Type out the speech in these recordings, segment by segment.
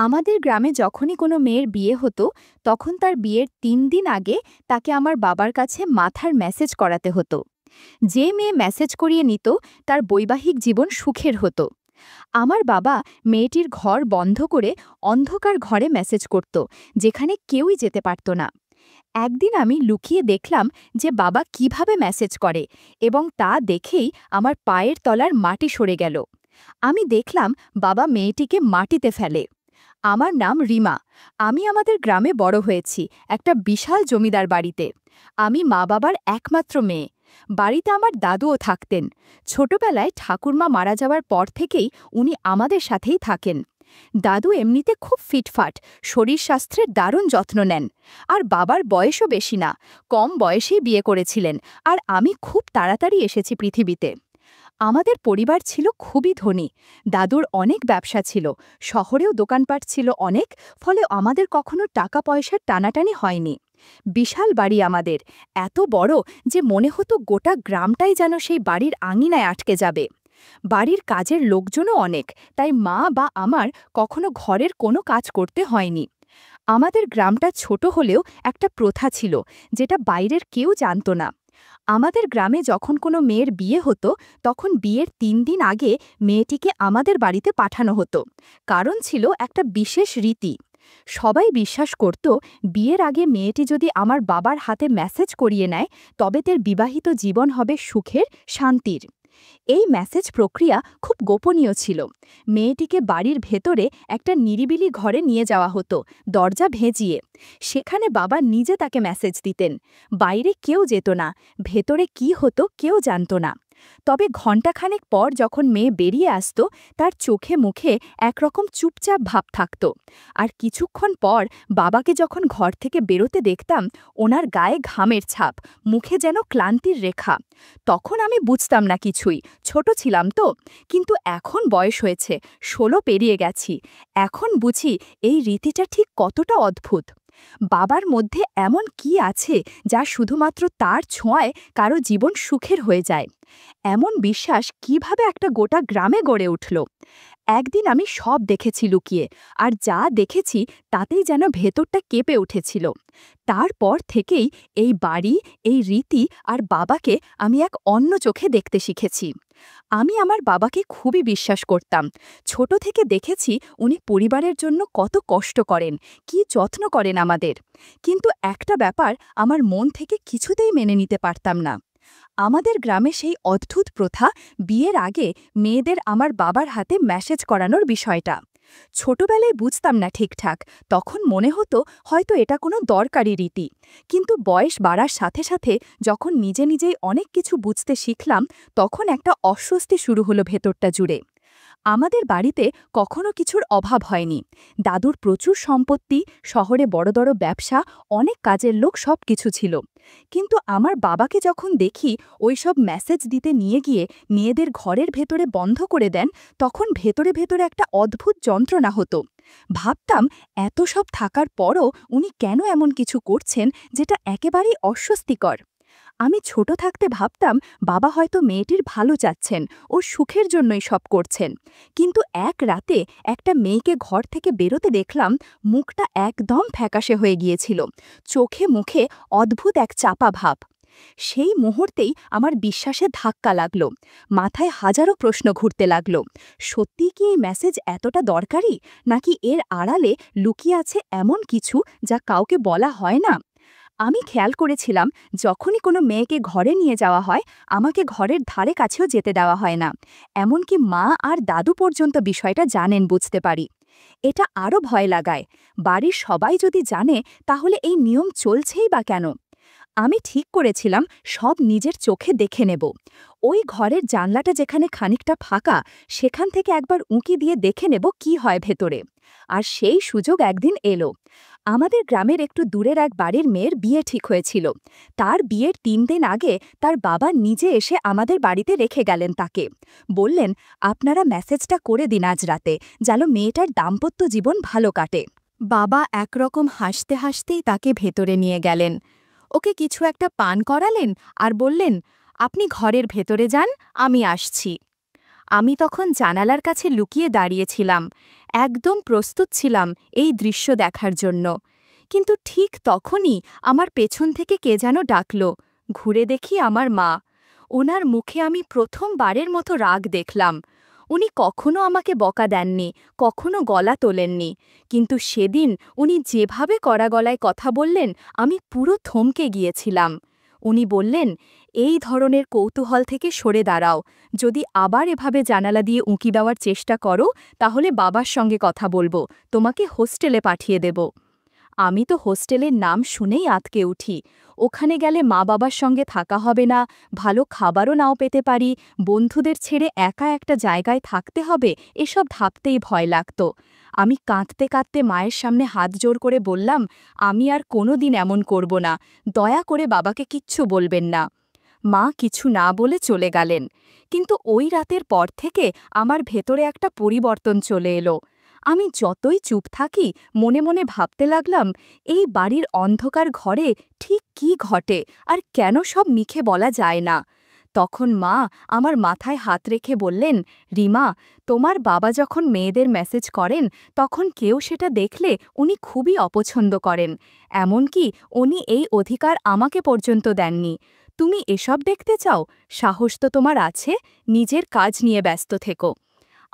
আমাদের গ্রামে যখনই কোনো মেয়ের বিয়ে হতো তখন তার বিয়ের ৩ দিন আগে তাকে আমার বাবার কাছে মাথার মেসেজ করাতে হতো। যে মেয়ে মেসেজ করিয়ে নিত তার বৈবাহিক জীবন সুখের হতো। আমার বাবা মেয়েটির ঘর বন্ধ করে অন্ধকার ঘরে মেসেজ করত, যেখানে কেউই যেতে পারত না। একদিন আমি লুকিয়ে দেখলাম যে বাবা কিভাবে মেসেজ করে, এবং তা দেখেই আমার পায়ের তলার মাটি সরে গেল। আমি দেখলাম বাবা মেয়েটিকে মাটিতে ফেলে। আমার নাম রিমা। আমি আমাদের গ্রামে বড় হয়েছি, একটা বিশাল জমিদার বাড়িতে। আমি মা বাবার একমাত্র মেয়ে। বাড়িতে আমার দাদুও থাকতেন। ছোটবেলায় ঠাকুরমা মারা যাওয়ার পর থেকেই উনি আমাদের সাথেই থাকেন। দাদু এমনিতে খুব ফিটফাট, শরীর স্বাস্থ্যের দারুণ যত্ন নেন। আর বাবার বয়সও বেশি না, কম বয়সেই বিয়ে করেছিলেন। আর আমি খুব তাড়াতাড়ি এসেছি পৃথিবীতে। আমাদের পরিবার ছিল খুবই ধনী। দাদুর অনেক ব্যবসা ছিল, শহরেও দোকানপাট ছিল অনেক, ফলে আমাদের কখনো টাকা পয়সার টানাটানি হয়নি। বিশাল বাড়ি আমাদের, এত বড় যে মনে হতো গোটা গ্রামটাই যেন সেই বাড়ির আঙিনায় আটকে যাবে। বাড়ির কাজের লোকজনও অনেক, তাই মা বা আমার কখনো ঘরের কোনো কাজ করতে হয়নি। আমাদের গ্রামটা ছোট হলেও একটা প্রথা ছিল, যেটা বাইরের কেউ জানত না। আমাদের গ্রামে যখন কোনো মেয়ের বিয়ে হতো তখন বিয়ের ৩ দিন আগে মেয়েটিকে আমাদের বাড়িতে পাঠানো হতো। কারণ ছিল একটা বিশেষ রীতি। সবাই বিশ্বাস করত বিয়ের আগে মেয়েটি যদি আমার বাবার হাতে মেসেজ করিয়ে নেয় তবে তার বিবাহিত জীবন হবে সুখের, শান্তির। এই মেসেজ প্রক্রিয়া খুব গোপনীয় ছিল। মেয়েটিকে বাড়ির ভেতরে একটা নিরিবিলি ঘরে নিয়ে যাওয়া হতো, দরজা ভেজিয়ে। সেখানে বাবা নিজে তাকে মেসেজ দিতেন। বাইরে কেউ যেত না, ভেতরে কি হতো কেউ জানত না। তবে ঘণ্টাখানেক পর যখন মেয়ে বেরিয়ে আসত, তার চোখে মুখে একরকম চুপচাপ ভাব থাকত। আর কিছুক্ষণ পর বাবাকে যখন ঘর থেকে বেরোতে দেখতাম, ওনার গায়ে ঘামের ছাপ, মুখে যেন ক্লান্তির রেখা। তখন আমি বুঝতাম না কিছুই, ছোট ছিলাম তো। কিন্তু এখন বয়স হয়েছে, ১৬ পেরিয়ে গেছি। এখন বুঝি এই রীতিটা ঠিক কতটা অদ্ভুত। বাবার মধ্যে এমন কি আছে যা শুধুমাত্র তার ছোঁয়ায় কারো জীবন সুখের হয়ে যায়। এমন বিশ্বাস কিভাবে একটা গোটা গ্রামে গড়ে উঠল। একদিন আমি সব দেখেছি লুকিয়ে, আর যা দেখেছি তাতেই যেন ভেতরটা কেঁপে উঠেছিল। তারপর থেকেই এই বাড়ি, এই রীতি আর বাবাকে আমি এক অন্য চোখে দেখতে শিখেছি। আমি আমার বাবাকে খুবই বিশ্বাস করতাম। ছোট থেকে দেখেছি উনি পরিবারের জন্য কত কষ্ট করেন, কি যত্ন করেন আমাদের। কিন্তু একটা ব্যাপার আমার মন থেকে কিছুতেই মেনে নিতে পারতাম না। আমাদের গ্রামে সেই অদ্ভুত প্রথা, বিয়ের আগে মেয়েদের আমার বাবার হাতে মেসেজ করানোর বিষয়টা। ছোটবেলায় বুঝতাম না ঠিকঠাক, তখন মনে হতো হয়তো এটা কোনো দরকারি রীতি। কিন্তু বয়স বাড়ার সাথে সাথে যখন নিজে নিজেই অনেক কিছু বুঝতে শিখলাম, তখন একটা অস্বস্তি শুরু হলো ভেতরটা জুড়ে। আমাদের বাড়িতে কখনো কিছুর অভাব হয়নি। দাদুর প্রচুর সম্পত্তি, শহরে বড় বড় ব্যবসা, অনেক কাজের লোক, সব কিছু ছিল। কিন্তু আমার বাবাকে যখন দেখি ওইসব মেসেজ দিতে নিয়ে গিয়ে মেয়েদের ঘরের ভেতরে বন্ধ করে দেন, তখন ভেতরে ভেতরে একটা অদ্ভুত যন্ত্রণা হতো। ভাবতাম এত সব থাকার পরও উনি কেন এমন কিছু করছেন যেটা একেবারেই অস্বস্তিকর। আমি ছোট থাকতে ভাবতাম বাবা হয়তো মেয়েটির ভালো চাচ্ছেন, ওর সুখের জন্যই সব করছেন। কিন্তু এক রাতে একটা মেয়েকে ঘর থেকে বেরোতে দেখলাম, মুখটা একদম ফ্যাকাশে হয়ে গিয়েছিল, চোখে মুখে অদ্ভুত এক চাপা ভাব। সেই মুহূর্তেই আমার বিশ্বাসে ধাক্কা লাগলো, মাথায় হাজারো প্রশ্ন ঘুরতে লাগলো। সত্যি কি এই মেসেজ এতটা দরকারি, নাকি এর আড়ালে লুকিয়ে আছে এমন কিছু যা কাউকে বলা হয় না? আমি খেয়াল করেছিলাম যখনই কোনো মেয়েকে ঘরে নিয়ে যাওয়া হয়, আমাকে ঘরের ধারে কাছেও যেতে দেওয়া হয় না। এমনকি মা আর দাদু পর্যন্ত বিষয়টা জানেন, বুঝতে পারি। এটা আরও ভয় লাগায়, বাড়ির সবাই যদি জানে তাহলে এই নিয়ম চলছেই বা কেন। আমি ঠিক করেছিলাম সব নিজের চোখে দেখে নেব। ওই ঘরের জানলাটা যেখানে খানিকটা ফাঁকা, সেখান থেকে একবার উঁকি দিয়ে দেখে নেব কি হয় ভেতরে। আর সেই সুযোগ একদিন এলো। আমাদের গ্রামের একটু দূরের এক বাড়ির মেয়ের বিয়ে ঠিক হয়েছিল। তার বিয়ের ৩ দিন আগে তার বাবা নিজে এসে আমাদের বাড়িতে রেখে গেলেন তাকে। বললেন, আপনারা মেসেজটা করে দিন আজ রাতে, যেন মেয়েটার দাম্পত্য জীবন ভালো কাটে। বাবা একরকম হাসতে হাসতেই তাকে ভেতরে নিয়ে গেলেন। ওকে কিছু একটা পান করালেন আর বললেন, আপনি ঘরের ভেতরে যান, আমি আসছি। আমি তখন জানালার কাছে লুকিয়ে দাঁড়িয়েছিলাম, একদম প্রস্তুত ছিলাম এই দৃশ্য দেখার জন্য। কিন্তু ঠিক তখনই আমার পেছন থেকে কে যেন ডাকল। ঘুরে দেখি আমার মা। ওনার মুখে আমি প্রথমবারের মতো রাগ দেখলাম। উনি কখনো আমাকে বকা দেননি, কখনো গলা তোলেননি, কিন্তু সেদিন উনি যেভাবে কড়া গলায় কথা বললেন, আমি পুরো থমকে গিয়েছিলাম। উনি বললেন, এই ধরনের কৌতূহল থেকে সরে দাঁড়াও। যদি আবার এভাবে জানালা দিয়ে উঁকি দেওয়ার চেষ্টা করো, তাহলে বাবার সঙ্গে কথা বলবো, তোমাকে হোস্টেলে পাঠিয়ে দেব। আমি তো হোস্টেলের নাম শুনেই আঁতকে উঠি। ওখানে গেলে মা বাবার সঙ্গে থাকা হবে না, ভালো খাবারও নাও পেতে পারি, বন্ধুদের ছেড়ে একা একটা জায়গায় থাকতে হবে, এসব ভাবতেই ভয় লাগত। আমি কাঁদতে কাঁদতে মায়ের সামনে হাত জোড় করে বললাম, আমি আর কোনো দিন এমন করব না, দয়া করে বাবাকে কিচ্ছু বলবেন না। মা কিছু না বলে চলে গেলেন। কিন্তু ওই রাতের পর থেকে আমার ভেতরে একটা পরিবর্তন চলে এলো। আমি যতই চুপ থাকি, মনে মনে ভাবতে লাগলাম, এই বাড়ির অন্ধকার ঘরে ঠিক কী ঘটে আর কেন সব মিখে বলা যায় না। তখন মা আমার মাথায় হাত রেখে বললেন, রিমা, তোমার বাবা যখন মেয়েদের মেসেজ করেন, তখন কেউ সেটা দেখলে উনি খুবই অপছন্দ করেন। এমনকি উনি এই অধিকার আমাকে পর্যন্ত দেননি। তুমি এসব দেখতে চাও? সাহস তো তোমার আছে, নিজের কাজ নিয়ে ব্যস্ত থেকো।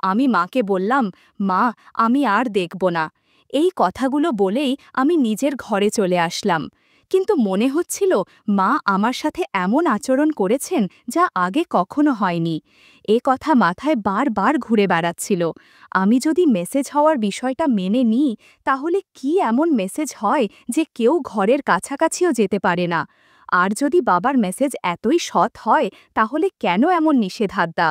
আমি মাকে বললাম, মা, আমি আর দেখব না। এই কথাগুলো বলেই আমি নিজের ঘরে চলে আসলাম। কিন্তু মনে হচ্ছিল মা আমার সাথে এমন আচরণ করেছেন যা আগে কখনো হয়নি। এ কথা মাথায় বারবার ঘুরে বেড়াচ্ছিল। আমি যদি মেসেজ হওয়ার বিষয়টা মেনে নিই, তাহলে কি এমন মেসেজ হয় যে কেউ ঘরের কাছাকাছিও যেতে পারে না? আর যদি বাবার মেসেজ এতই সৎ হয়, তাহলে কেন এমন নিষেধাজ্ঞা?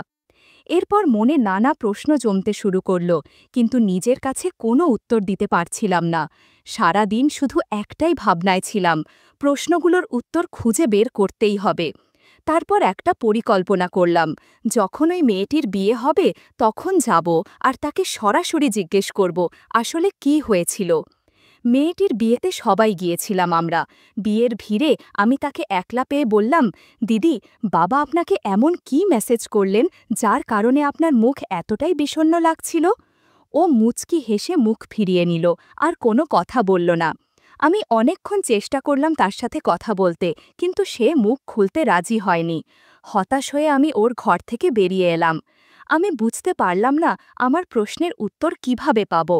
এরপর মনে নানা প্রশ্ন জমতে শুরু করল, কিন্তু নিজের কাছে কোনো উত্তর দিতে পারছিলাম না। সারা দিন শুধু একটাই ভাবনায় ছিলাম, প্রশ্নগুলোর উত্তর খুঁজে বের করতেই হবে। তারপর একটা পরিকল্পনা করলাম, যখন ওই মেয়েটির বিয়ে হবে তখন যাব আর তাকে সরাসরি জিজ্ঞেস করব আসলে কি হয়েছিল। মেয়েটির বিয়েতে সবাই গিয়েছিলাম আমরা। বিয়ের ভিড়ে আমি তাকে একলা পেয়ে বললাম, দিদি, বাবা আপনাকে এমন কি মেসেজ করলেন যার কারণে আপনার মুখ এতটাই বিষণ্ণ লাগছিল? ও মুচকি হেসে মুখ ফিরিয়ে নিল, আর কোনো কথা বলল না। আমি অনেকক্ষণ চেষ্টা করলাম তার সাথে কথা বলতে, কিন্তু সে মুখ খুলতে রাজি হয়নি। হতাশ হয়ে আমি ওর ঘর থেকে বেরিয়ে এলাম। আমি বুঝতে পারলাম না আমার প্রশ্নের উত্তর কিভাবে পাব।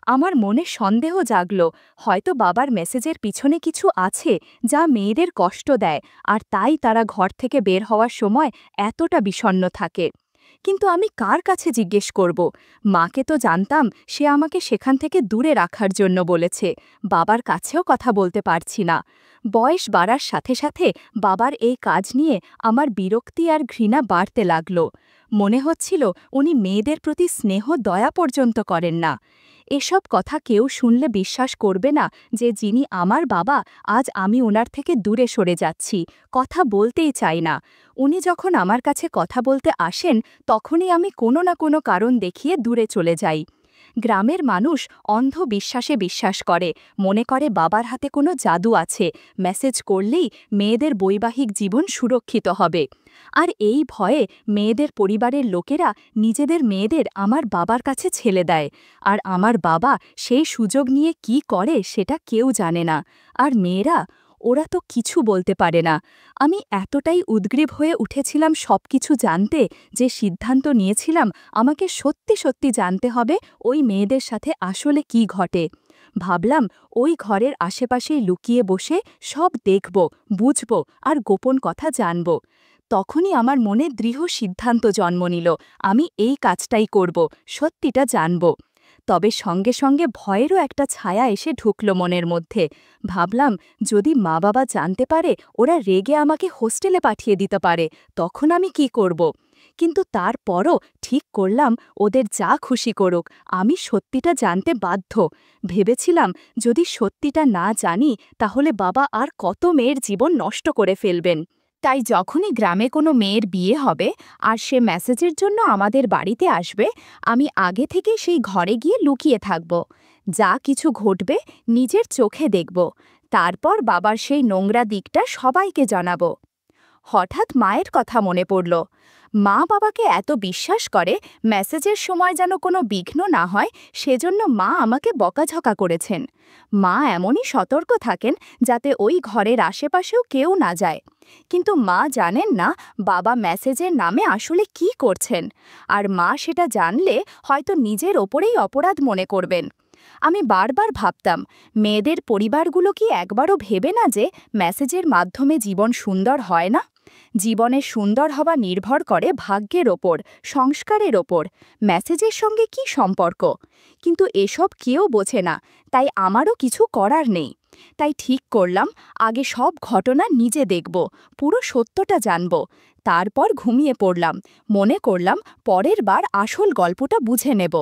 আমার মনে সন্দেহ জাগল, হয়তো বাবার মেসেজের পিছনে কিছু আছে যা মেয়েদের কষ্ট দেয়, আর তাই তারা ঘর থেকে বের হওয়ার সময় এতটা বিষণ্ণ থাকে। কিন্তু আমি কার কাছে জিজ্ঞেস করব? মাকে তো জানতাম সে আমাকে সেখান থেকে দূরে রাখার জন্য বলেছে, বাবার কাছেও কথা বলতে পারছি না। বয়স বাড়ার সাথে সাথে বাবার এই কাজ নিয়ে আমার বিরক্তি আর ঘৃণা বাড়তে লাগল। মনে হচ্ছিল উনি মেয়েদের প্রতি স্নেহ দয়া পর্যন্ত করেন না। এসব কথা কেউ শুনলে বিশ্বাস করবে না যে যিনি আমার বাবা, আজ আমি ওনার থেকে দূরে সরে যাচ্ছি, কথা বলতেই চাই না। উনি যখন আমার কাছে কথা বলতে আসেন, তখনই আমি কোনো না কোনো কারণ দেখিয়ে দূরে চলে যাই। গ্রামের মানুষ অন্ধ বিশ্বাসে বিশ্বাস করে, মনে করে বাবার হাতে কোনো জাদু আছে, মেসেজ করলেই মেয়েদের বৈবাহিক জীবন সুরক্ষিত হবে। আর এই ভয়ে মেয়েদের পরিবারের লোকেরা নিজেদের মেয়েদের আমার বাবার কাছে ছেলে দেয়। আর আমার বাবা সেই সুযোগ নিয়ে কি করে সেটা কেউ জানে না। আর মেয়েরা, ওরা তো কিছু বলতে পারে না। আমি এতটাই উদ্গ্রীব হয়ে উঠেছিলাম সবকিছু জানতে, যে সিদ্ধান্ত নিয়েছিলাম আমাকে সত্যি সত্যি জানতে হবে ওই মেয়েদের সাথে আসলে কি ঘটে। ভাবলাম ওই ঘরের আশেপাশেই লুকিয়ে বসে সব দেখব, বুঝব আর গোপন কথা জানব। তখনই আমার মনে দৃঢ় সিদ্ধান্ত জন্ম নিল, আমি এই কাজটাই করব, সত্যিটা জানব। তবে সঙ্গে সঙ্গে ভয়েরও একটা ছায়া এসে ঢুকল মনের মধ্যে। ভাবলাম, যদি মা বাবা জানতে পারে, ওরা রেগে আমাকে হোস্টেলে পাঠিয়ে দিতে পারে, তখন আমি কি করব? কিন্তু তারপরও ঠিক করলাম, ওদের যা খুশি করুক, আমি সত্যিটা জানতে বাধ্য। ভেবেছিলাম, যদি সত্যিটা না জানি, তাহলে বাবা আর কত মেয়ের জীবন নষ্ট করে ফেলবেন। তাই যখনই গ্রামে কোনো মেয়ের বিয়ে হবে আর সে মেসেজের জন্য আমাদের বাড়িতে আসবে, আমি আগে থেকে সেই ঘরে গিয়ে লুকিয়ে থাকব। যা কিছু ঘটবে নিজের চোখে দেখব। তারপর বাবার সেই নোংরা দিকটা সবাইকে জানাব। হঠাৎ মায়ের কথা মনে পড়ল। মা বাবাকে এত বিশ্বাস করে মেসেজের সময় যেন কোনো বিঘ্ন না হয়, সেজন্য মা আমাকে বকাঝকা করেছেন। মা এমনই সতর্ক থাকেন যাতে ওই ঘরের আশেপাশেও কেউ না যায়। কিন্তু মা জানেন না বাবা মেসেজের নামে আসলে কি করছেন, আর মা সেটা জানলে হয়তো নিজের ওপরেই অপরাধ মনে করবেন। আমি বারবার ভাবতাম, মেয়েদের পরিবারগুলো কি একবারও ভেবে না যে মেসেজের মাধ্যমে জীবন সুন্দর হয় না? জীবনে সুন্দর হওয়া নির্ভর করে ভাগ্যের ওপর, সংস্কারের ওপর। মেসেজের সঙ্গে কি সম্পর্ক? কিন্তু এসব কেউ বোঝে না, তাই আমারও কিছু করার নেই। তাই ঠিক করলাম, আগে সব ঘটনা নিজে দেখব, পুরো সত্যটা জানব। তারপর ঘুমিয়ে পড়লাম, মনে করলাম পরের বার আসল গল্পটা বুঝে নেব।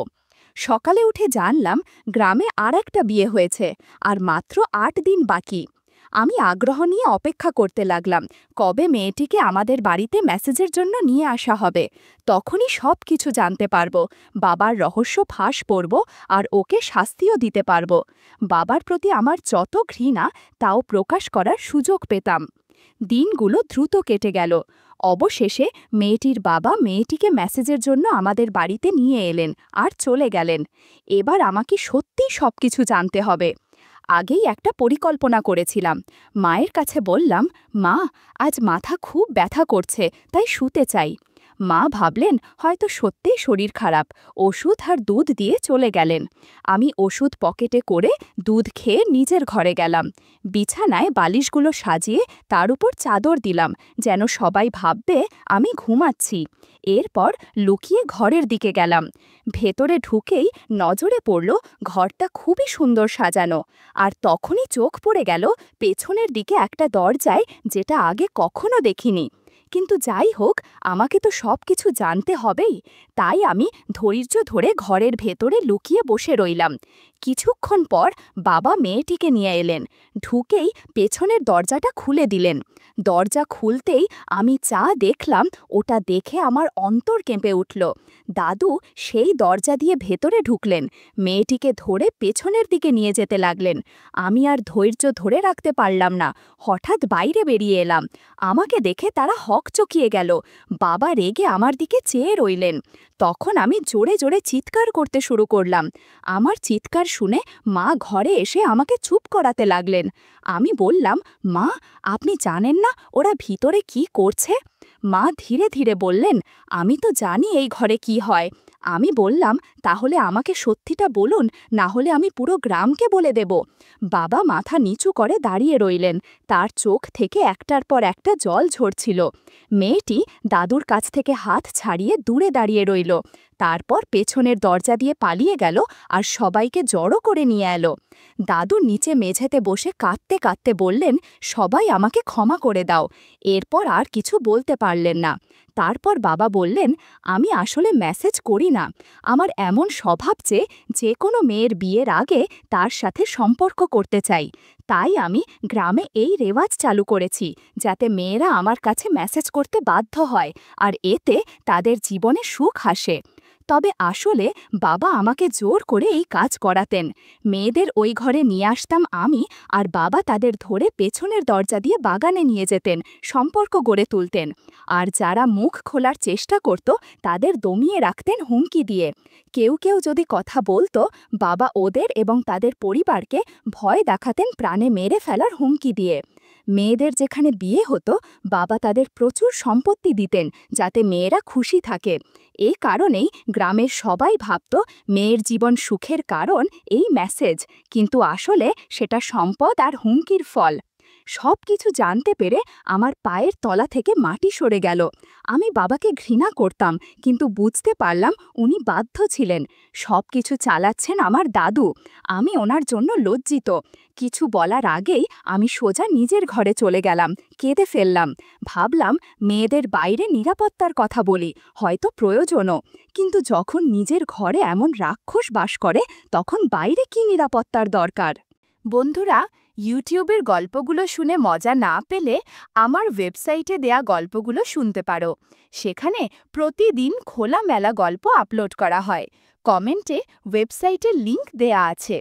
সকালে উঠে জানলাম গ্রামে আর একটা বিয়ে হয়েছে, আর মাত্র ৮ দিন বাকি। আমি আগ্রহ নিয়ে অপেক্ষা করতে লাগলাম, কবে মেয়েটিকে আমাদের বাড়িতে মেসেজের জন্য নিয়ে আসা হবে। তখনই সব কিছু জানতে পারবো, বাবার রহস্য ফাঁস করব, আর ওকে শাস্তিও দিতে পারবো। বাবার প্রতি আমার যত ঘৃণা, তাও প্রকাশ করার সুযোগ পেতাম। দিনগুলো দ্রুত কেটে গেল। অবশেষে মেয়েটির বাবা মেয়েটিকে মেসেজের জন্য আমাদের বাড়িতে নিয়ে এলেন আর চলে গেলেন। এবার আমাকে সত্যিই সবকিছু জানতে হবে। আগেই একটা পরিকল্পনা করেছিলাম। মায়ের কাছে বললাম, মা, আজ মাথা খুব ব্যথা করছে, তাই শুতে চাই। মা ভাবলেন হয়তো সত্যিই শরীর খারাপ, ওষুধ আর দুধ দিয়ে চলে গেলেন। আমি ওষুধ পকেটে করে দুধ খেয়ে নিজের ঘরে গেলাম। বিছানায় বালিশগুলো সাজিয়ে তার উপর চাদর দিলাম, যেন সবাই ভাববে আমি ঘুমাচ্ছি। এরপর লুকিয়ে ঘরের দিকে গেলাম। ভেতরে ঢুকেই নজরে পড়ল ঘরটা খুবই সুন্দর সাজানো, আর তখনই চোখ পড়ে গেল পেছনের দিকে একটা দরজায়, যেটা আগে কখনো দেখিনি। কিন্তু যাই হোক, আমাকে তো সব কিছু জানতে হবেই। তাই আমি ধৈর্য ধরে ঘরের ভেতরে লুকিয়ে বসে রইলাম। কিছুক্ষণ পর বাবা মেয়েটিকে নিয়ে এলেন। ঢুকেই পেছনের দরজাটা খুলে দিলেন। দরজা খুলতেই আমি যা দেখলাম, ওটা দেখে আমার অন্তর কেঁপে উঠল। দাদু সেই দরজা দিয়ে ভেতরে ঢুকলেন, মেয়েটিকে ধরে পেছনের দিকে নিয়ে যেতে লাগলেন। আমি আর ধৈর্য ধরে রাখতে পারলাম না, হঠাৎ বাইরে বেরিয়ে এলাম। আমাকে দেখে তারা হকচকিয়ে গেল। বাবা রেগে আমার দিকে চেয়ে রইলেন। তখন আমি জোরে জোরে চিৎকার করতে শুরু করলাম। আমার চিৎকার শুনে মা ঘরে এসে আমাকে চুপ করাতে লাগলেন। আমি বললাম, মা, আপনি জানেন না ওরা ভিতরে কি করছে? মা ধীরে ধীরে বললেন, আমি তো জানি এই ঘরে কি হয়। আমি বললাম, তাহলে আমাকে সত্যিটা বলুন, না হলে আমি পুরো গ্রামকে বলে দেব। বাবা মাথা নিচু করে দাঁড়িয়ে রইলেন, তার চোখ থেকে একটার পর একটা জল ঝরছিল। মেয়েটি দাদুর কাছ থেকে হাত ছাড়িয়ে দূরে দাঁড়িয়ে রইল। তারপর পেছনের দরজা দিয়ে পালিয়ে গেল আর সবাইকে জড়ো করে নিয়ে এলো। দাদু নিচে মেঝেতে বসে কাঁদতে কাঁদতে বললেন, সবাই আমাকে ক্ষমা করে দাও। এরপর আর কিছু বলতে পারলেন না। তারপর বাবা বললেন, আমি আসলে মেসেজ করি না। আমার এমন স্বভাব যে কোনো মেয়ের বিয়ের আগে তার সাথে সম্পর্ক করতে চাই। তাই আমি গ্রামে এই রেওয়াজ চালু করেছি, যাতে মেয়েরা আমার কাছে মেসেজ করতে বাধ্য হয়, আর এতে তাদের জীবনে সুখ আসে। তবে আসলে বাবা আমাকে জোর করে এই কাজ করাতেন। মেয়েদের ওই ঘরে নিয়ে আসতাম আমি, আর বাবা তাদের ধরে পেছনের দরজা দিয়ে বাগানে নিয়ে যেতেন, সম্পর্ক গড়ে তুলতেন। আর যারা মুখ খোলার চেষ্টা করত তাদের দমিয়ে রাখতেন হুমকি দিয়ে। কেউ কেউ যদি কথা বলতো, বাবা ওদের এবং তাদের পরিবারকে ভয় দেখাতেন প্রাণে মেরে ফেলার হুমকি দিয়ে। মেয়েদের যেখানে বিয়ে হতো, বাবা তাদের প্রচুর সম্পত্তি দিতেন, যাতে মেয়েরা খুশি থাকে। এই কারণেই গ্রামের সবাই ভাবত মেয়ের জীবন সুখের কারণ এই মেসেজ, কিন্তু আসলে সেটা সম্পদ আর হুমকির ফল। সব কিছু জানতে পেরে আমার পায়ের তলা থেকে মাটি সরে গেল। আমি বাবাকে ঘৃণা করতাম, কিন্তু বুঝতে পারলাম উনি বাধ্য ছিলেন। সব কিছু চালাচ্ছেন আমার দাদু। আমি ওনার জন্য লজ্জিত। কিছু বলার আগেই আমি সোজা নিজের ঘরে চলে গেলাম, কেঁদে ফেললাম। ভাবলাম মেয়েদের বাইরে নিরাপত্তার কথা বলি, হয়তো প্রয়োজনও। কিন্তু যখন নিজের ঘরে এমন রাক্ষস বাস করে, তখন বাইরে কি নিরাপত্তার দরকার? বন্ধুরা, ইউটিউবের গল্পগুলো শুনে মজা না পেলে আমার ওয়েবসাইটে দেয়া গল্পগুলো শুনতে পারো। সেখানে প্রতিদিন খোলামেলা গল্প আপলোড করা হয়। কমেন্টে ওয়েবসাইটের লিংক দেয়া আছে।